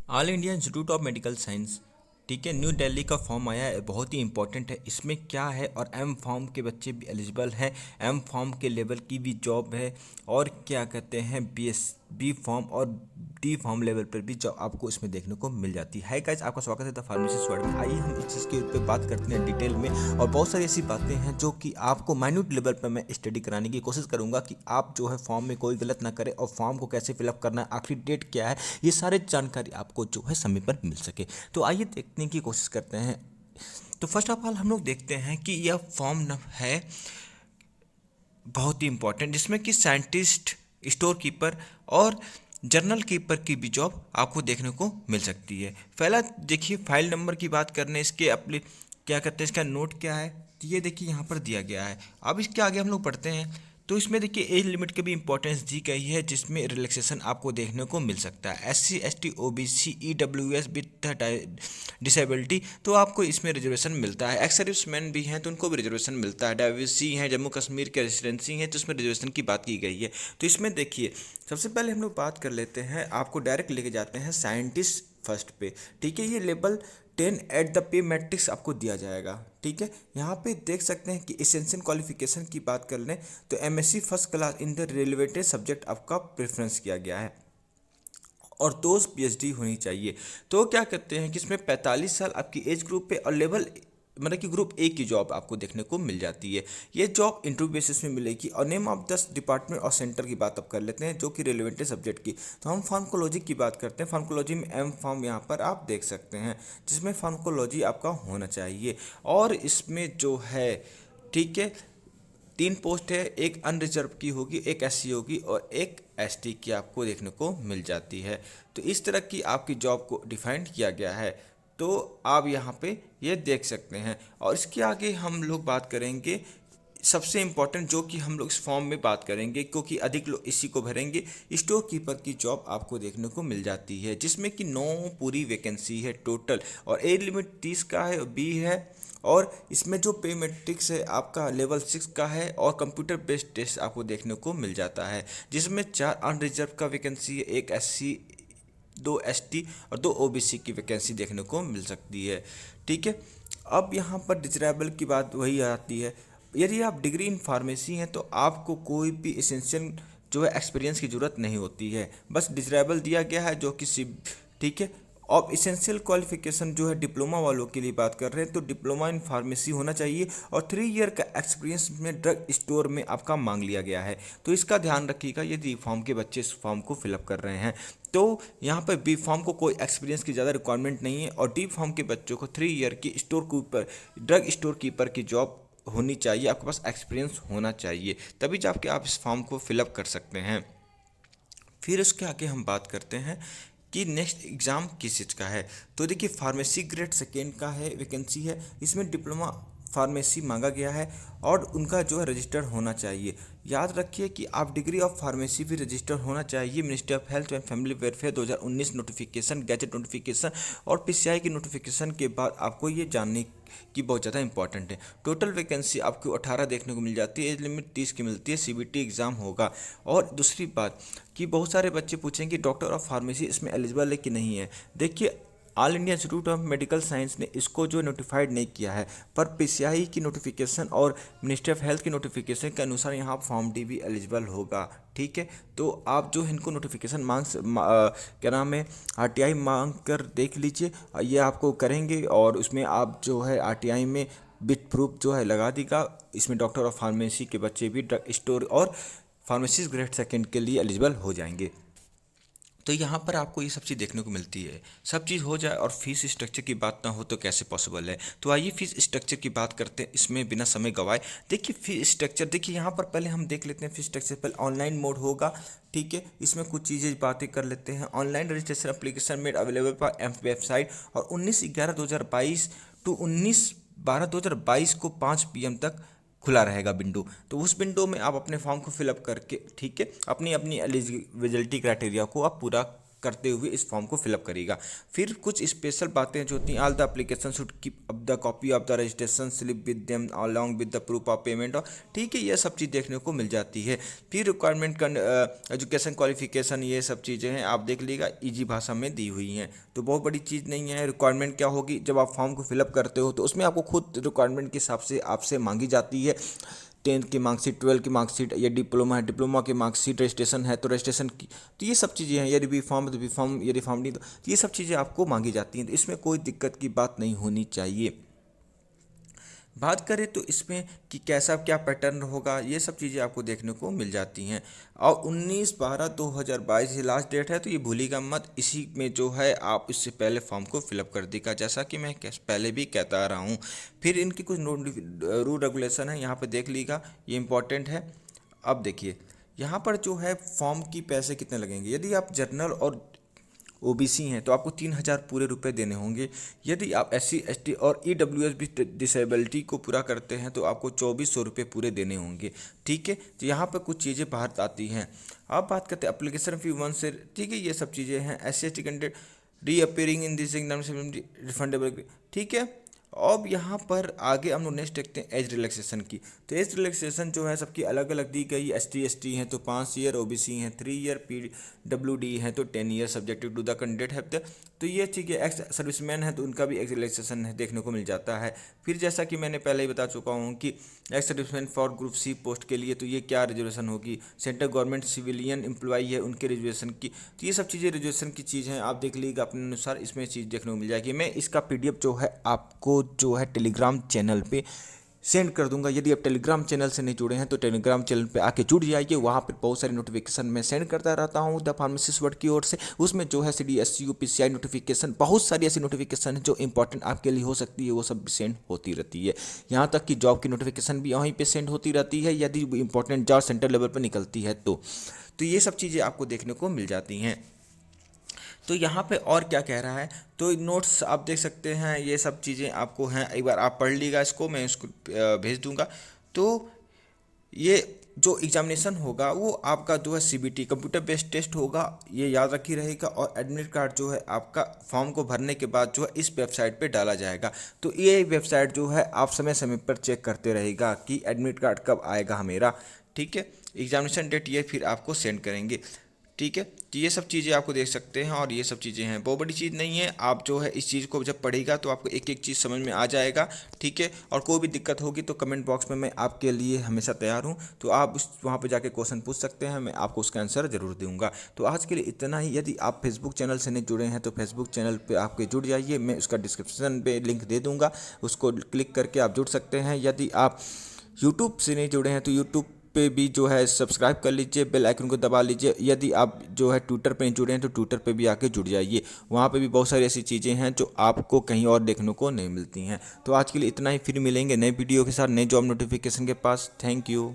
All India institute of medical science, ठीक है, new Delhi का फॉर्म आया है, बहुत ही इंपॉर्टेंट है। इसमें क्या है, और एम फॉर्म के बच्चे भी एलिजिबल हैं, एम फॉर्म के लेवल की भी जॉब है, और क्या कहते हैं बी फॉर्म और डी फॉर्म लेवल पर भी जॉब आपको इसमें देखने को मिल जाती है। गाइस, आपका स्वागत है द फार्मेसिस्ट वर्ल्ड में। आइए हम इस चीज़ के ऊपर बात करते हैं डिटेल में, और बहुत सारी ऐसी बातें हैं जो कि आपको माइन्यूट लेवल पर मैं स्टडी कराने की कोशिश करूंगा कि आप जो है फॉर्म में कोई गलत ना करें, और फॉर्म को कैसे फिलअप करना है, आखिरी डेट क्या है, ये सारे जानकारी आपको जो है समय पर मिल सके। तो आइए देखने की कोशिश करते हैं। तो फर्स्ट ऑफ ऑल हम लोग देखते हैं कि यह फॉर्म है बहुत ही इंपॉर्टेंट, जिसमें कि साइंटिस्ट, स्टोर कीपर और जर्नल कीपर की भी जॉब आपको देखने को मिल सकती है। पहला देखिए, फाइल नंबर की बात करने, इसके अपने क्या कहते हैं, इसका नोट क्या है, तो ये देखिए यहाँ पर दिया गया है। अब इसके आगे हम लोग पढ़ते हैं, तो इसमें देखिए एज लिमिट की भी इंपॉर्टेंस दी गई है, जिसमें रिलैक्सेशन आपको देखने को मिल सकता है। SC ST OBC EWS with disability, तो आपको इसमें रिजर्वेशन मिलता है। एक्स सर्विसमैन भी हैं तो उनको भी रिजर्वेशन मिलता है। डाइवर्सी हैं, जम्मू कश्मीर के रेसिडेंसी हैं, तो इसमें रिजर्वेशन की बात की गई है। तो इसमें देखिए, सबसे पहले हम लोग बात कर लेते हैं, आपको डायरेक्ट लेके जाते हैं साइंटिस्ट फर्स्ट पे, ठीक है। ये level 10 at the pay matrix आपको दिया जाएगा, ठीक है। यहाँ पे देख सकते हैं कि एसेंशियल क्वालिफिकेशन की बात कर लें तो MSc first class in the related subject आपका प्रेफरेंस किया गया है, और दो PhD होनी चाहिए। तो क्या कहते हैं कि इसमें 45 साल आपकी एज ग्रुप पे, और लेवल मतलब कि ग्रुप A की जॉब आपको देखने को मिल जाती है। ये जॉब इंटरव्यू बेसिस में मिलेगी। और नेम ऑफ द डिपार्टमेंट और सेंटर की बात अब कर लेते हैं, जो कि रिलेवेंट है सब्जेक्ट की। तो हम फार्माकोलॉजी की बात करते हैं। फार्माकोलॉजी में एम फार्म यहाँ पर आप देख सकते हैं, जिसमें फार्माकोलॉजी आपका होना चाहिए। और इसमें जो है, ठीक है, 3 पोस्ट है, एक अनरिजर्व की होगी, एक SC होगी, और एक ST की आपको देखने को मिल जाती है। तो इस तरह की आपकी जॉब को डिफाइन किया गया है, तो आप यहाँ पे ये देख सकते हैं। और इसके आगे हम लोग बात करेंगे, सबसे इम्पॉर्टेंट जो कि हम लोग इस फॉर्म में बात करेंगे, क्योंकि अधिक लोग इसी को भरेंगे, स्टोर कीपर की जॉब आपको देखने को मिल जाती है, जिसमें कि 9 पूरी वैकेंसी है टोटल, और एज लिमिट 30 का है, और B है। और इसमें जो पे मैट्रिक्स है आपका लेवल 6 का है, और कंप्यूटर बेस्ड टेस्ट आपको देखने को मिल जाता है, जिसमें 4 अनरिजर्व का वैकेंसी है, एक SC, 2 ST और 2 OBC की वैकेंसी देखने को मिल सकती है, ठीक है। अब यहाँ पर डिजरेबल की बात वही आती है। यदि आप डिग्री इन फार्मेसी हैं तो आपको कोई भी एसेंशियल जो है एक्सपीरियंस की ज़रूरत नहीं होती है, बस डिजरेबल दिया गया है, जो कि ठीक है। और इसेंशियल क्वालिफिकेशन जो है डिप्लोमा वालों के लिए बात कर रहे हैं, तो डिप्लोमा इन फार्मेसी होना चाहिए, और 3 ईयर का एक्सपीरियंस में ड्रग स्टोर में आपका मांग लिया गया है। तो इसका ध्यान रखिएगा यदि फॉर्म के बच्चे इस फॉर्म को फिलअप कर रहे हैं। तो यहाँ पर B फॉर्म को कोई एक्सपीरियंस की ज़्यादा रिक्वायरमेंट नहीं है, और D फॉर्म के बच्चों को 3 ईयर की store keeper, drug store keeper की जॉब होनी चाहिए, आपके पास एक्सपीरियंस होना चाहिए, तभी जाके आप इस फॉर्म को फिलअप कर सकते हैं। फिर उसके आगे हम बात करते हैं कि नेक्स्ट एग्ज़ाम किस चीज़ का है। तो देखिए, फार्मेसी ग्रेड सेकेंड का है, वैकेंसी है, इसमें डिप्लोमा फार्मेसी मांगा गया है, और उनका जो है रजिस्टर्ड होना चाहिए। याद रखिए कि आप डिग्री ऑफ फार्मेसी भी रजिस्टर्ड होना चाहिए। Ministry of health and family welfare 2019 notification, gadget notification और PCI की नोटिफिकेशन के बाद आपको ये जानने की बहुत ज़्यादा इंपॉर्टेंट है। टोटल वैकेंसी आपको 18 देखने को मिल जाती है, एज लिमिट 30 की मिलती है, CBT एग्ज़ाम होगा। और दूसरी बात कि बहुत सारे बच्चे पूछेंगे डॉक्टर ऑफ फार्मेसी इसमें एलिजिबल है कि नहीं है। देखिए, all India institute of medical science ने इसको जो नोटिफाइड नहीं किया है, पर PCI की नोटिफिकेशन और मिनिस्ट्री ऑफ हेल्थ की नोटिफिकेशन के अनुसार यहाँ फॉर्म D भी एलिजिबल होगा, ठीक है। तो आप जो इनको नोटिफिकेशन क्या नाम है, RTI मांग कर देख लीजिए, ये आपको करेंगे, और उसमें आप जो है RTI में बिट प्रूफ जो है लगा देगा। इसमें डॉक्टर ऑफ फार्मेसी के बच्चे भी ड्रग स्टोर और फार्मेसिस्ट ग्रेड सेकेंड के लिए एलिजिबल हो जाएंगे। तो यहाँ पर आपको ये सब चीज़ देखने को मिलती है। सब चीज़ हो जाए और फीस स्ट्रक्चर की बात ना हो तो कैसे पॉसिबल है। तो आइए फीस स्ट्रक्चर की बात करते हैं, इसमें बिना समय गवाए। देखिए फीस स्ट्रक्चर, देखिए यहाँ पर पहले हम देख लेते हैं फीस स्ट्रक्चर। पहले ऑनलाइन मोड होगा, ठीक है। इसमें कुछ चीज़ें बातें कर लेते हैं। Online registration application made available पर वेबसाइट, और 19/11/2022 टू 19/12/2022 को 5 PM तक खुला रहेगा विंडो। तो उस विंडो में आप अपने फॉर्म को फिलअप करके, ठीक है, अपनी अपनी एलिजिबिलिटी क्राइटेरिया को आप पूरा करते हुए इस फॉर्म को फिलअप करेगा। फिर कुछ स्पेशल बातें जो होती हैं, all the application should keep up the copy of the registration slip with them along with the proof of payment, और ठीक है, ये सब चीज़ देखने को मिल जाती है। फिर रिक्वायरमेंट एजुकेशन क्वालिफिकेशन, ये सब चीज़ें हैं, आप देख लीजिएगा, ईजी भाषा में दी हुई हैं, तो बहुत बड़ी चीज़ नहीं है। रिक्वायरमेंट क्या होगी, जब आप फॉर्म को फिलअप करते हो तो उसमें आपको खुद रिक्वायरमेंट के हिसाब से आपसे मांगी जाती है 10th की मार्कशीट, 12 की मार्कशीट, या डिप्लोमा है, डिप्लोमा की मार्कशीट, रजिस्ट्रेशन है तो रजिस्ट्रेशन की, तो ये सब चीज़ें हैं। यदि बी फॉर्म है तो बी फॉर्म, यदि फॉर्म नहीं तो ये सब चीज़ें आपको मांगी जाती हैं, तो इसमें कोई दिक्कत की बात नहीं होनी चाहिए। बात करें तो इसमें कि कैसा क्या पैटर्न होगा, ये सब चीज़ें आपको देखने को मिल जाती हैं। और 19/12/2022 ये लास्ट डेट है, तो ये भूलिएगा मत, इसी में जो है आप इससे पहले फॉर्म को फिलअप कर देगा, जैसा कि मैं पहले भी कहता आ रहा हूँ। फिर इनकी कुछ रूल रेगुलेशन है, यहाँ पे देख लीजिएगा, ये इंपॉर्टेंट है। अब देखिए यहाँ पर जो है फॉर्म की पैसे कितने लगेंगे। यदि आप जर्नल और ओबीसी हैं तो आपको 3,000 पूरे रुपए देने होंगे। यदि आप SC ST और EWS डिसेबिलिटी को पूरा करते हैं तो आपको 2,400 रुपये पूरे देने होंगे। ठीक है, तो यहाँ पर कुछ चीज़ें बाहर आती हैं। अब बात करते हैं एप्लीकेशन फी 1 से, ठीक है, ये सब चीज़ें हैं। SC ST candidate reappearing in this exam refundable, ठीक है। अब यहाँ पर आगे हम लोग नेक्स्ट देखते हैं एज रिलैक्सेशन की। तो एज रिलैक्सेशन जो है सबकी अलग अलग दी गई। ST ST हैं तो 5 ईयर, OBC हैं 3 ईयर, PWD हैं तो 10 year subjective to the candidate है। तो ये ठीक है। एक्स सर्विसमैन है तो उनका भी एज रिलैक्सेशन है देखने को मिल जाता है। फिर जैसा कि मैंने पहले ही बता चुका हूँ कि ex serviceman for group C post के लिए तो ये क्या रिजर्वेशन होगी, सेंट्रल गवर्नमेंट सिविलियन एम्प्लॉई है उनके रिजर्वेशन की, तो ये सब चीज़ें रिजर्वेशन की चीज़ हैं, आप देख लीजिएगा अपने अनुसार, इसमें चीज़ देखने को मिल जाएगी। मैं इसका PDF जो है आपको जो है टेलीग्राम चैनल पे सेंड कर दूंगा। यदि आप टेलीग्राम चैनल से नहीं जुड़े हैं तो टेलीग्राम चैनल पे आके जुड़ जाइए, वहाँ पर बहुत सारी नोटिफिकेशन मैं सेंड करता रहता हूँ द फार्मासिस्ट वर्ड की ओर से। उसमें जो है CDSU PCI नोटिफिकेशन, बहुत सारी ऐसी नोटिफिकेशन है जो इंपॉर्टेंट आपके लिए हो सकती है, वो सब भी सेंड होती रहती है। यहाँ तक कि जॉब की नोटिफिकेशन भी वहीं पर सेंड होती रहती है, यदि इंपॉर्टेंट जॉब सेंटर लेवल पर निकलती है तो ये सब चीज़ें आपको देखने को मिल जाती हैं। तो यहाँ पे और क्या कह रहा है, तो नोट्स आप देख सकते हैं, ये सब चीज़ें आपको हैं, एक बार आप पढ़ लीजिएगा इसको, मैं इसको भेज दूंगा। तो ये जो एग्जामिनेशन होगा वो आपका जो है CBT कंप्यूटर बेस्ड टेस्ट होगा, ये याद रखी रहेगा। और एडमिट कार्ड जो है आपका फॉर्म को भरने के बाद जो है इस वेबसाइट पे डाला जाएगा। तो ये वेबसाइट जो है आप समय समय पर चेक करते रहेगा कि एडमिट कार्ड कब आएगा मेरा, ठीक है। एग्जामिनेशन डेट ये फिर आपको सेंड करेंगे, ठीक है। तो ये सब चीज़ें आपको देख सकते हैं, और ये सब चीज़ें हैं, बहुत बड़ी चीज़ नहीं है। आप जो है इस चीज़ को जब पढ़ेगा तो आपको एक एक चीज़ समझ में आ जाएगा, ठीक है। और कोई भी दिक्कत होगी तो कमेंट बॉक्स में मैं आपके लिए हमेशा तैयार हूँ, तो आप वहाँ पे जाके क्वेश्चन पूछ सकते हैं, मैं आपको उसका आंसर ज़रूर दूंगा। तो आज के लिए इतना ही। यदि आप फेसबुक चैनल से नहीं जुड़े हैं तो फेसबुक चैनल पर आपके जुड़ जाइए, मैं उसका डिस्क्रिप्शन पर लिंक दे दूँगा, उसको क्लिक करके आप जुड़ सकते हैं। यदि आप यूट्यूब से नहीं जुड़े हैं तो यूट्यूब पे भी जो है सब्सक्राइब कर लीजिए, बेल आइकन को दबा लीजिए। यदि आप जो है ट्विटर पे जुड़े हैं तो ट्विटर पे भी आके जुड़ जाइए, वहाँ पे भी बहुत सारी ऐसी चीज़ें हैं जो आपको कहीं और देखने को नहीं मिलती हैं। तो आज के लिए इतना ही, फिर मिलेंगे नए वीडियो के साथ, नए जॉब नोटिफिकेशन के पास। Thank you.